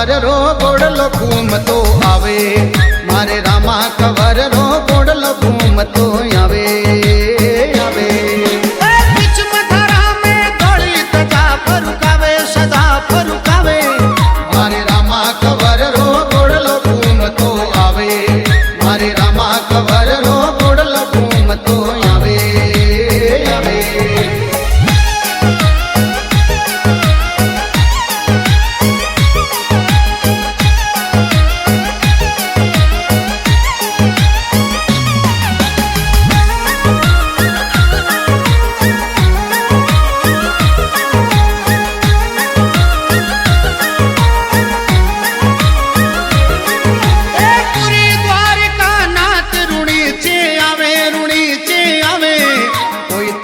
cover रो गोड़लो घूमतो आवे मारे Rama cover रो गोड़लो घूमतो आवे आवे बीच मथारा में दौड़ी तजा फरुकावे सदा फरुकावे मारे रामा कवर रो गोड़लो घूमतो आवे मारे रामा कवर रो गोड़लो घूमतो आवे आवे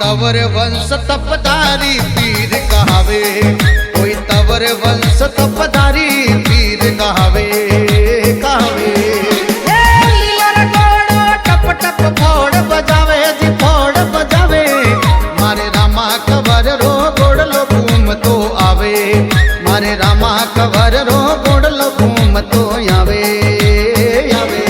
तवर वंश तपधारी पीर कहावे कोई तवर वंश तपधारी पीर कहावे कहावे लीलर गोड़ो टप टप फोड़ बजावे जी फोड़ बजावे मारे रामा कवर रो गोड़लो घूमतो आवे मारे रामा कवर रो गोड़लो घूमतो आवे आवे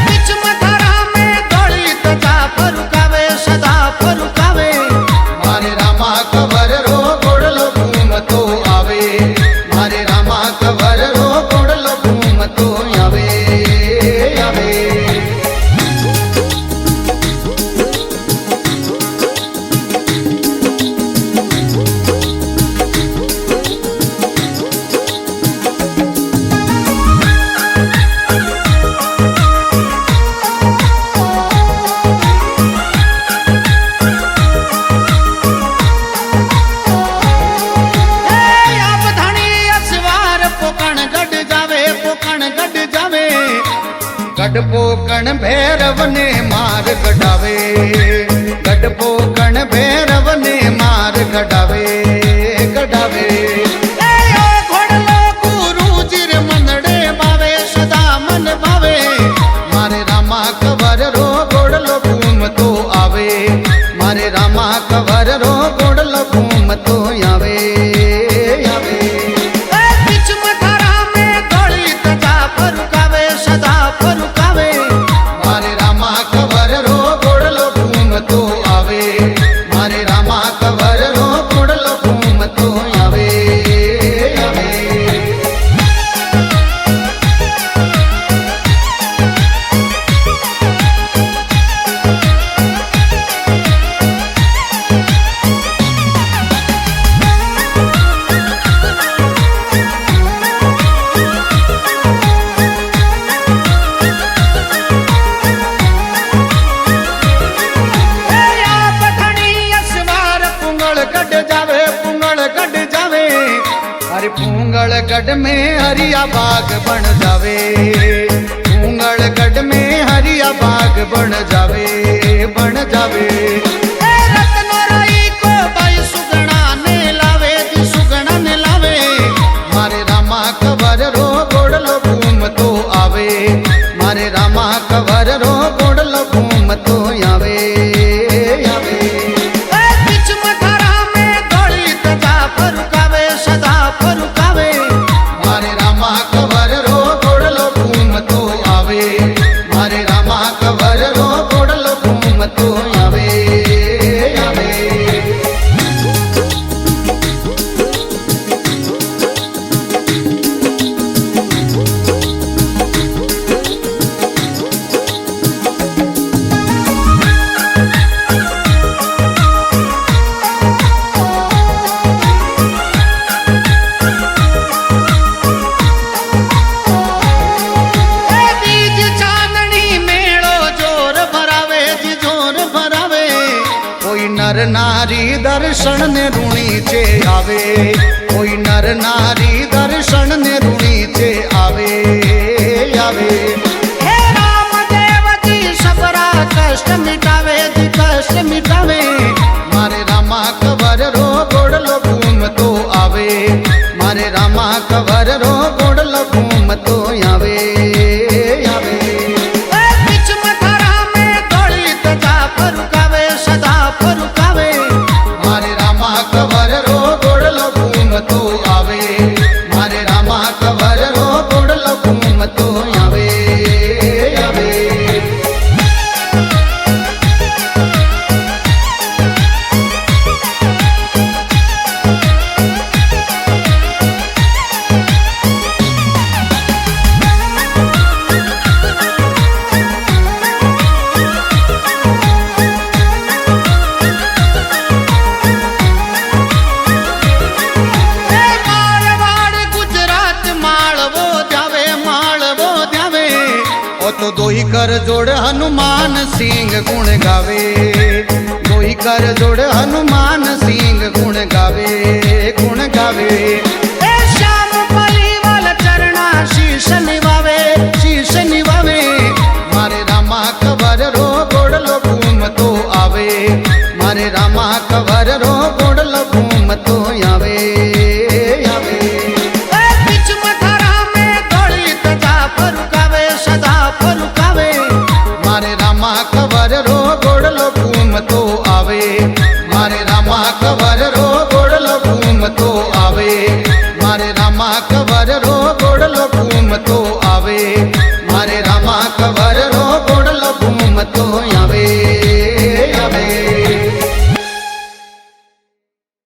बीच मथारा में दौड़ी तजा फरुकावे सदा फरुकावे मारे रामा कवर रो गोड़लो घूमतो आवे मारे रामा कवर रो गोड़लो घूमतो आवे आवे गढ़पोकण भैरव ने मार गढ़ावे गढ़पोकण भैरव ने मार गढ़ावे गढ़ावे घोड़लो गुरु जिर मनड़े बावे सदा मन भावे मारे रामा कवर रो गोड़लो घूमतो आवे मारे रामा कवर रो गोड़लो घूमतो आवे आवे बीच मथारा में दौड़ी तजा फरुकावे सदा फरुकावे मारे रामा कवर रो गोड़लो घूमतो आवे मारे रामा कवर रो गोड़लो घूमतो आवे आवे पूंगलगढ़ में हरिया बाग बन जावे पूंगलगढ़ में हरिया बाग बन जावे बन जावे रत्नराई को भाई सुगना ने लावे जी सुगना ने लावे मारे रामा कवर रो गोड़लो घूमतो आवे मारे रामा कवर रो गोड़लो घूमतो आवे आवे बीच मथारा में दौड़ी तजा फरुकावे सदा फरुकावे मारे रामा कवर रो गोड़लो घूमतो आवे मारे रामा कवर रो गोड़लो घूमतो आवे आवे बीज चांदनी मेड़ो जोर भरावे जी जोर भरावे कोई नर नारी दर्शन ने रूणी चे आवे कोई नर नारी दर्शन ने रूणी चे आवे आवे हे राम देव जी सबरा कष्ट मिटावे जी कष्ट मिटावे मारे रामा कवर रो गोड़लो घूमतो आवे मारे रामा कवर रो गोड़लो घूमतो आवे आवे बीच मथारा में दौड़ी तजा फरुकावे सदा फरुकावे मारे रामा कवर रो गोड़लो घूमतो आवे मारे रामा कवर તો દોઈ કર જોડ હનુમાન સિંહ ગુણ ગાવે દોઈ કર જોડ હનુમાન સિંહ ગુણ ગાવે ગુણ ગાવે એ શ્યામ પરિવાલ ચરણા શીશ નિવાવે મારે રામા કવર રો ગોડલો ઘૂમતો આવે મારે રામા કવર રો ગોડલો ઘૂમતો આવે આવે એ બીચ મથરા મેં દોડી તજા ફરુકાવે સદા ફરુકાવે મારે રામા કવર રો ગોડલો ઘૂમતો આવે મારે રામા કવર રો ગોડલો ઘૂમતો આવે મારે રામા કવર રો ગોડલો ઘૂમતો આવે